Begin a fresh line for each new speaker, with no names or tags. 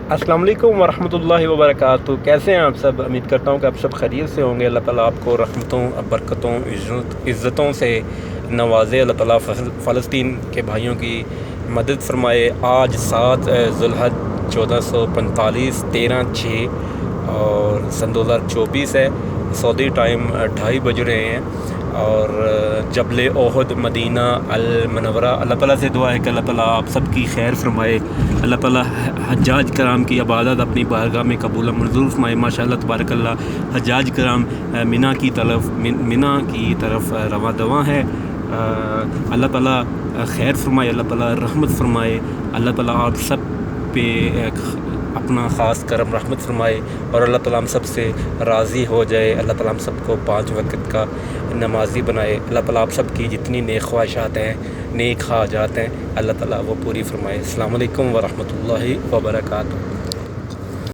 अस्सलाम वालेकुम वरहमतुल्लाहि वबरकातुहू। कैसे हैं आप सब? उम्मीद करता हूँ कि आप सब खैरियत से होंगे। अल्लाह ताला आपको रहमतों, बरकतों, इज़्ज़तों से नवाज़े। अल्लाह ताला फ़लस्तीन के भाइयों की मदद फरमाए। आज 7 ज़ुल्हज 1445 13/6 और सन 2024 है। सऊदी टाइम 2:30 बज रहे हैं और जबल ओहद मदीना अल मनवरा। अल्लाह ताला से दुआ है कि अल्लाह ताला आप सब की खैर फरमाए। अल्लाह ताला हज्जाज कराम की इबादत अपनी बारगाह में कबूल मंजूर फरमाए। माशाअल्लाह तबारकल्लाह हज्जाज कराम मिना की तरफ रवा दवा है। अल्लाह ताला खैर फरमाए, अल्लाह ताला रहमत फरमाए, अल्लाह ताला आप सब पे अपना ख़ास करम रहमत फरमाए और अल्लाह ताला हम सब से राज़ी हो जाए। अल्लाह ताला हम सबको 5 वक्त का नमाजी बनाए। अल्लाह ताला आप सब की जितनी नेक ख्वाहिशात हैं, नेक हाजात हैं, अल्लाह ताला वो पूरी फरमाए। अस्सलाम वालेकुम वरहमतुल्लाहि वबरकातुहू।